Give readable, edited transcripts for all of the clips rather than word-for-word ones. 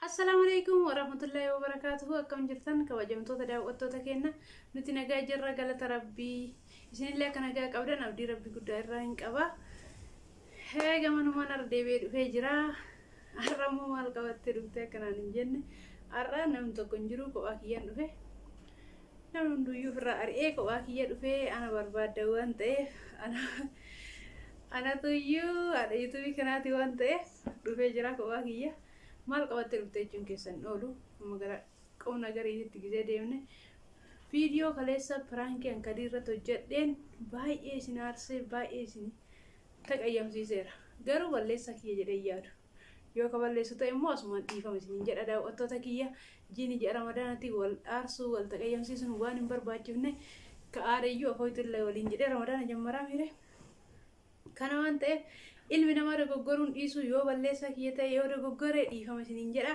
Assalamualaikum warahmatullahi wabarakatuh. Akkam jirtan kabajamtoota daawwattoota keenya nuti nagaa jirra galata rabbii isinillee akka nagaa qabdan abdii rabbii guddaa irraa hin qaba. Gamanumaan ardeebee dhufee jira. Har'ammoo maal qabattee dhuftee akkanaan hin jenne har'a namni tokko hin jiru kophaa kiyyaan dhufe. Namni hunduyyuu ofirraa ari'ee kophaa kiyya dhufee ana barbaadda waan ta'eef anatuyyuu haadha yuutuubii kanaati waan ta'eef dhufee jira kophaa kiyya. Maal qabattee dhuftee jechuun keessan oolu magara qonna gariitti gisee deemne viidiyoo kaleessa piraankii hankadii irratti hojjedheen baay'ee isin aarsee baay'ee isin taqayyamsiiseera. Garuu balleessa kiyya jedhee yaadu. Yoo ka balleessu ta'e immoo asumaan dhiifama isiniin jedha daawwattoota kiyya jiini jedha ramadaanatti wal aarsuu wal taqayyamsiisuun waan hin barbaachifne ka aadayyuu afooytillee waliin jedhee ramadaana jammaraa miire. Kana waan ta'eef ilmi namaa dogoggoruun dhiisuu yoo balleessa kiyya ta'e yoo dogoggoree dhiifama isiniin jedha.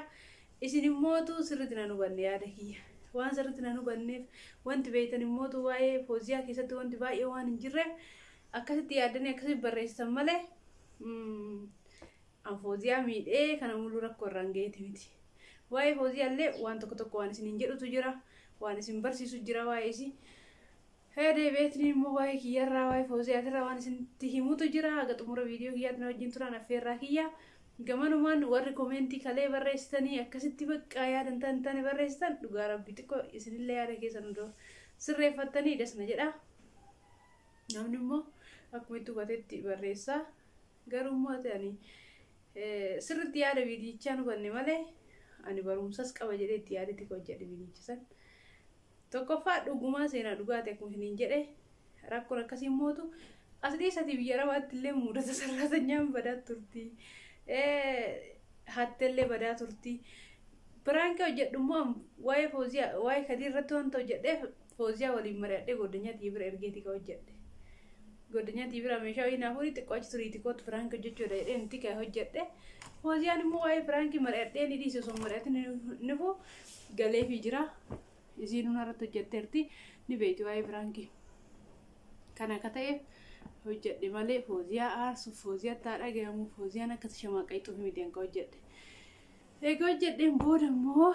Isin immootu sirriitti nan hubanne yaada kiyya. Waan sirriitti nan hubanneef wanti beektan immootu waa'ee fooziyaa keessatti wanti baay'ee waan hin jirreef akkasitti yaaddanii akkasitti barreessitan malee an fooziyaa miidhee kana muluu rakkoo irraan ga'eeti miti. Waa'ee fooziyaallee waan tokko waan isiniin jedhutu jira, waan isin barsiisu jira waa'ee isii. Deebi'eetiin immoo waa'ee kiyyarraa waa'ee fooziyaatirraa waan isinitti himutu jira. Haga xumura viidiyoo kiyyaatiin wajjin turan affeerraa kiyya. Gamanumaan warri koomentii kalee barreessitanii akkasitti baqqaa yaadan tane barreessitan dhugaa rabbii xiqqoo isinillee yaada keessan hundoo sirreeffattanii dasna jedha. Namni immoo akkuma itti hubatetti barreessaa. Garuu immoo ta'anii sirriitti yaada viidiyichaan hubanne malee ani barumsas qaba jedhee itti yaadatti hojjedhe viidiyicha san. Tokkoffaa dhugumaa seenaa dhugaati akkuma isiniin jedhe rakkoon akkasii mootu as dhiisati biyya arabaatti illee mudata sarratanyaan badaa turti. Hatteellee badaa turti. Piraankii hojjedhu immoo waa'ee fooziyaa waa'ee kadii irratti wanta hojjedheef fooziyaa waliin mari'adhee goddanyaa tiibira ergeetii ka hojjedhe. Goddanyaa tiibira meeshaa wayii naafurii xiqqoo achi turii xiqqootti piraankii hojjechuudha jedhee nuti ka hojjedhe. Fooziyaan immoo waa'ee piraankii mari'adhee ni dhiise osoo mari'atin nufu galeefii jira. Isiin irratti hojjetteerti ni beekti waa'ee piraankii. Kana akka ta'eef hojjedhe malee fooziyaa aarsuuf fooziyaatti haa dhagahamu fooziyaan akkasi shamaaqayxuuf miti akka hojjedhe. Egaa hojjedheen booda immoo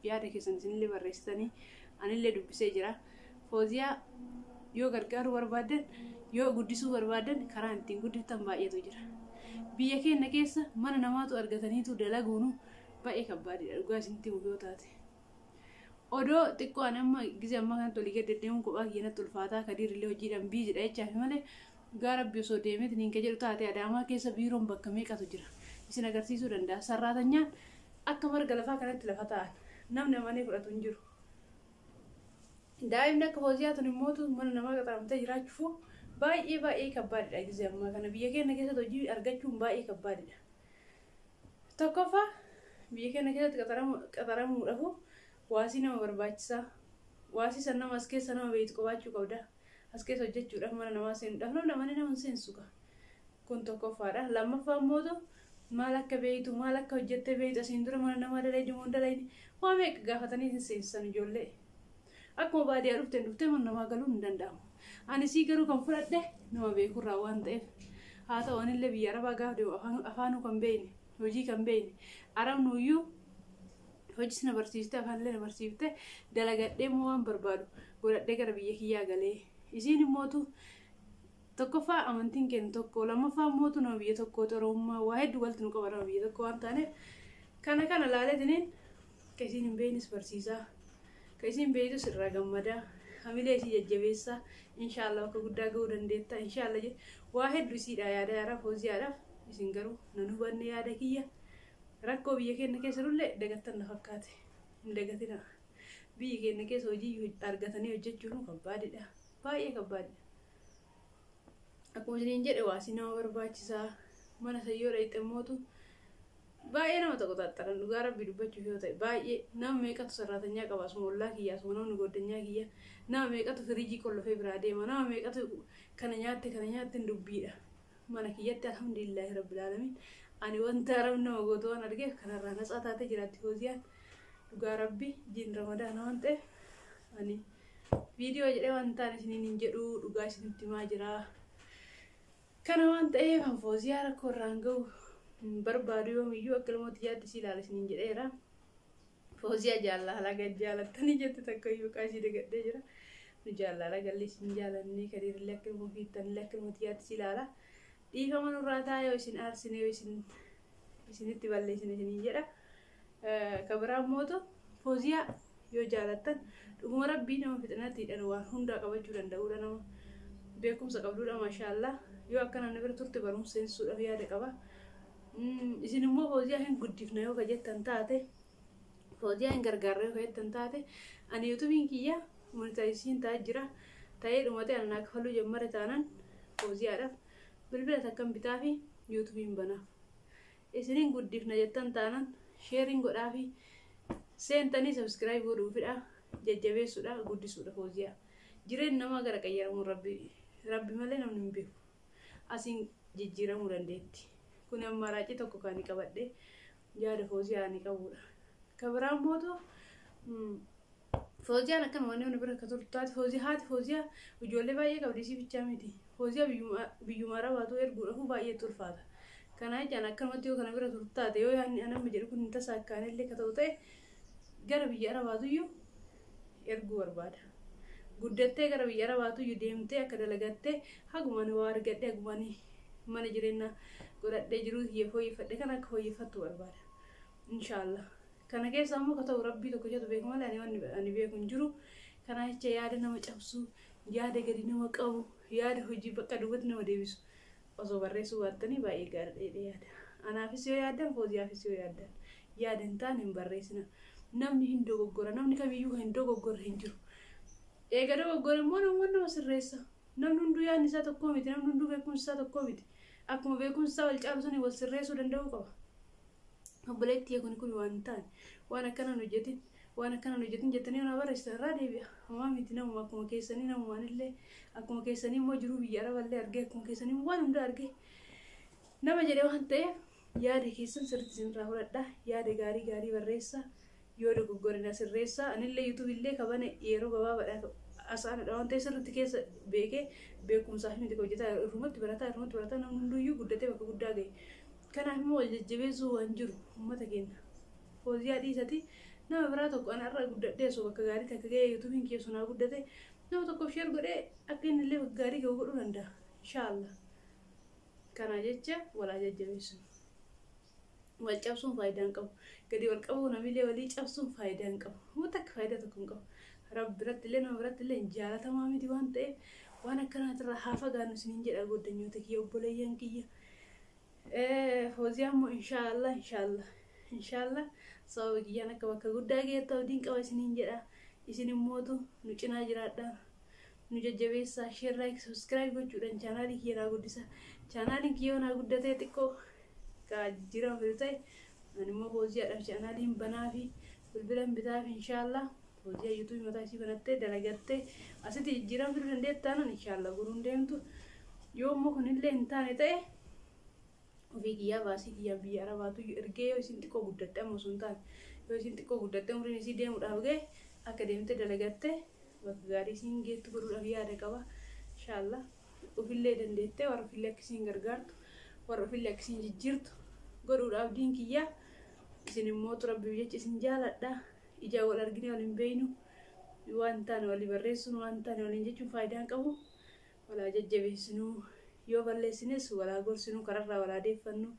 yaada keessan isinillee barreessitanii anillee dubbisee jira. Fooziyaa yoo gargaaruu barbaadan yoo guddisuu barbaadan karaa ittiin guddiftan baay'eetu jira. Biyya keenya keessa mana namaatu argataniitu dalaguunu baay'ee kabbaadidha dhugaa isinitti himuu yoo taate. Odoo xiqqoon amma gisee amma kanatti olii gadi deemuun kophaa kiyyatti ulfaataa kadiirillee hojiidhaan biizidha jechaaf malee dhugaa rabbii osoo deemeet niin ka jedhu taate Adaamaa keessa biiroon bakka meeqatu jira isin agarsiisuu danda'a. Sarraatanyaan akka marga lafaa kanatti lafa ta'an namni amanee fudhatu hin jiru. Daa'imni akka fooziyaatuun immootu mana namaa qaxaramtee jiraachuuf baay'ee kabbaadidha. Gisee ammaa kana biyya keenya keessatti hojii argachuun baay'ee kabbaadidha. Tokkoffaa biyya keenya keessatti qaxaramuudhaaf waasii nama barbaachisaa. Waasii san nama as keessa nama beektu qabaachuu qabda. As keessa hojjechuudhaaf mana namaa seenuudhaaf namni amanee nama hin seensu ka. Kun tokkoffaadha. Lammaffaa immoo maal akka beektu maal akka hojjettee beektu asiin dura mana namaa dalayni moo dalayni waa meeqa gaafatanii hin seensisan ijoollee. Akkuma baadiyyaa dhuftee mana namaa galuun hin danda'amu. Ani sii garuu kan fudhadhe nama beekurraa waan ta'eef haa ta'u anillee biyya arabaa gaafa deemu afaanuu kan beekne hojii kan beekne arabnuyyuu hojii na barsiifte afaanillee na barsiifte dalagadhee moo waan barbaadu godhadhee gara biyya kiyyaa galee. Isiin immootu tokkoffaa amantiin kennu tokko lammaffaa immootu nama biyya tokkoo xorommaa waa hedduu walitti nu qaba nama biyya tokko waan taaneef kana laaleetiniin ka isiin hin beeknes barsiisaa ka isiin beektus irraa gammadaa hamilee isii jajjabeessaa inshaallah akka guddaa ga'uu dandeetta inshaallah waa hedduu isiidha yaada yaaraa fooziyaadhaaf isin garuu nan hubanne yaada kiyya. Rakkoo biyya keenya keessa dullee dagattan na fakkaate hin dagatina. Biyya keenya keessa hojii argatanii hojjechuun kabbaadidha. Baay'ee kabbaadidha. Akkuma isiniin jedhe waasii nama barbaachisaa. Mana sayyoo dhayxe mootu baay'ee nama tokko xaxxaran dhugaa rabbii dubbachuuf yoo ta'e baay'ee nama meeqatu sarraatanyaa qaba asuma ollaa kiyya asuma namni goddanyaa kiyya nama meeqatu firiijii qollofee biraa deema nama meeqatu kana nyaatte hin dubbiidha. Mana kiyyatti alhamdulillahi rabbil aalamiin. Ani wanta arabni nama gootu waan argeef kanarraa natsaa taatee jiraatti fooziyaan dhugaa rabbii jiin ramadaana waan ta'eef ani viidiyoo jedhee waan ta'an isiniin hin jedhu dhugaa isinitti himaa jira. Kana waan ta'eef fooziyaa rakkoo irraan ga'u barbaadu yoomiyyuu akka ilmooti yaaddisii ilaala isiniin jedheera. Fooziyaa jaalala gajjaalattanii jette takka iyyuu qaashii dagadhee jira. Nu jaalala galli isin jaalannee kadiirlee akka ilmoo fiittanillee akka ilmooti yaaddisii ilaala. Dhiifama nurraa taa'aa yoo isin aarsine yoo isinitti balleessine isiniin jedha. Kabiraan mooto Fooziyaa yoo jaalattan dhuguma rabbii nama fixinatiidhaan waan hundaa qabachuu danda'uudha nama beekumsa qabduudha maashaallah. Yoo akka namni bira turte barumsa seensuudhaaf yaada qaba. Isin immoo Fooziyaa hin guddifna yoo jettan taate Fooziyaa hin gargaarre yoo jettan taate ani yuutuubiin kiyya monetaayisiin ta'aa jira ta'ee dhumate anaa kafaluu jammare taanan Fooziyaadhaaf bilbila takkan bitaa fi yuutuubiin banaaf. Isiniin guddifna jettan taanan sheeriin godhaa fi seentanii sabskiraayib godhuufidha jajjabeessuudha guddisuudha Fooziyaa. Jireenya namaa gara qayyaramuun rabbi malee namni hin beeku. Asiin jijjiiramuu dandeetti. Kun amma raacii tokko kan qabadhe yaada Fooziyaa ni qabudha. Kabiraan mooto Fooziyaan akkan waan namni bira akka turtaati Fooziyaa ijoollee baay'ee qabdi isii bichaa miti. Fooziyaa biyyuma arabaatu erguudhaaf baay'ee ulfaata. Kana jechaan akkanumatti yoo kana bira turtaate yoo yaadni anamma jedhu kun hin tasaakkaanillee ka ta'u ta'e gara biyya arabaatuyyuu erguu barbaada. Guddattee gara biyya arabaatuyyuu deemtee akka dalagattee hagumaan waa argadhe hagumaan mana jireenyaa godhadhee jiru fooyyeffadhe kan akka fooyyeffattu barbaada. Inshaallah. Kana keessa ammoo ka ta'u rabbii tokko jedhu beeku malee ani beeku hin jiru. Kana jecha yaada nama cabsu, yaada gadi nama qabu, yaada hojii bakka duubatti nama deebisu. Osoo barreessuu baattanii baay'ee gaariidha yaada. Anaafis yoo yaaddan Fooziyaafis yoo yaaddan yaada hin taane hin barreessina. Namni hin dogoggora namni kamiyyuu hin dogoggorre hin jiru. Eega dogoggore immoo namoonni nama sirreessa. Namni hunduu yaadni isaa tokkoo miti namni hunduu beekumsi isaa tokkoo miti. Akkuma beekumsi isaa wal caalu sanii wal sirreessuu danda'uu qaba. Obboleettii kun waan hin taane waan akkanaan hojjetin jettanii ona barreessitan irraa deebi'a. Homaa miti namuma akkuma keessanii namumaanillee akkuma keessanii immoo jiruu biyya araballee argee akkuma keessanii waan hunda argee nama jedhee waan ta'eef yaada keessan sirriitti isinirraa fudhadha. Yaada gaarii barreessa. Yoo dogoggorina sirreessa anillee yuutuubillee kabane yeroo gabaabaadhaaf asaanadha waan ta'eef sirriitti keessa beekee beekumsaaf miti hojjetaa irrumatti barataa namni hunduyyuu guddatee bakka guddaa gahe. Kanaaf immoo wal jajjabeessuu waan jiru uummata keenya. Fooziyaa dhiisati nama biraa tokko anarraa guddadhee osoo bakka gaarii takka gahee yuutuubiin keessu naa guddate nama tokkoof sheer godhee akka inni illee bakka gaarii gahu godhuu danda'a. Inshaallah. Kana jecha walaa jajjabeessu. Wal cabsuun faayidaa hin qabu. Gadi wal qabu namillee walii cabsuun faayidaa hin qabu. Wanta akka faayidaa tokko hin qabu. Rabbi birattillee nama birattillee jaalatamaa miti waan ta'eef waan akkanaatirraa haa fagaannu isiniin jedha goddanyoota kiyya obboleeyyan kiyya. Fooziyaan immoo inshaallah sababa kiyyaan akka bakka guddaa geetta abdiin qaba isiniin jedha. Isin immootu nu cinaa jiraadha. Nu jajjabeessaa share like subscribe gochuudhaan chaanaalii kiyya naa guddisa. Chaanaaliin kiyya naa guddatee xiqqoo jiran fidu ta'e ani immoo Fooziyaadhaaf chaanaaliin banaa fi bilbilan bitaa fi inshaallah Fooziyaa yuutuubii mataa isii banattee dalagattee asitti jijjiiran fiduu dandeettaanan inshaallah guruun deemtu. Yoo immoo kunillee hin taane ta'e ofii kiyyaa baasii kiyyaa biyya arabaatu ergee yoo isin xiqqoo guddatte amma sun taane yoo isin xiqqoo guddatte umriin isii deemuudhaaf ga'e akka deemte dalagatte bakka gaarii isiin geettu godhuudhaaf yaada qaba. Inshaallah ofillee dandeettee warra ofillee akkasiin gargaartu warra ofillee akkasiin jijjiirtu godhuudhaaf diin kiyyaa isin immoo rabbiif jecha isin jaaladha. Ijaa wal argine wal hin beeynu waan taane walii barreessuun waan taane waliin jechuun faayidaa hin qabu. Walaa jajjabeessinuu yoo balleessines walaa gorsinuu kararraa walaa deeffannu.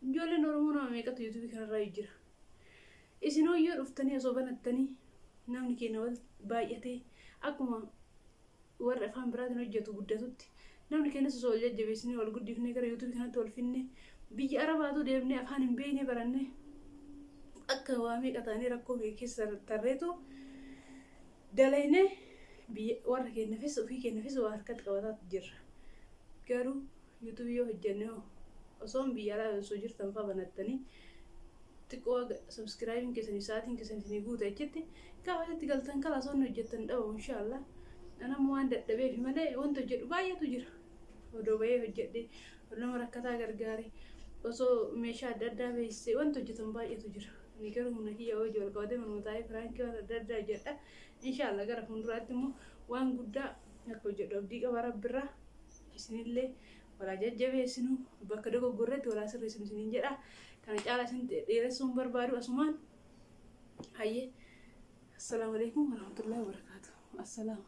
Ijoolleen Oromoo nama meeqatu yuutuubii kanarraa jira. Isinoo yoo dhuftanii osoo banattanii namni keenya wal baay'atee akkuma warra afaan biraatiin hojjetu guddatutti namni keenyas osoo wal jajjabeessinee wal guddifnee gara yuutuubii kanatti wal finnee biyya arabaatu deemnee afaan hin beekne barannee akka waa meeqa taanee rakkoo keessa tarreetu dalaynee warra keenyafis ofii keenyafis waa harkatti qabataatu jirra. Garuu yuutuubii yoo hojjenne osoo biyya alaa osoo jirtan fa'aa banattanii xiqqoo subscribe keessanii sa'aatiin keessanii guuta jechutti gaafatti galtan kalaa osoo hojjettan dhabu inshaallah. Anammoo waan dadhabeef malee wanta hojjedhu baay'eetu jira. Odoo bahee hojjedhe nama rakkataa gargaare osoo meeshaa adda addaa beeksisee wanta hojjetan baay'eetu jira. Ani garuu humna kiyya hojii wal qabatee manuma taa'ee firaankii waan adda addaa hojjedha. Inshaallah gara fuulduraatti immoo waan guddaa akka hojjedhu abdii qaba rabbirraa. Isinillee walaa jajjabeessinu bakka dogoggorreetti walaa sirreessinu isiniin jedha. Kana caalaa isin dheeressuun barbaadu asumaan hayyee. Assalamu alaikum warahmatullahi wabarakatuh. Assalamu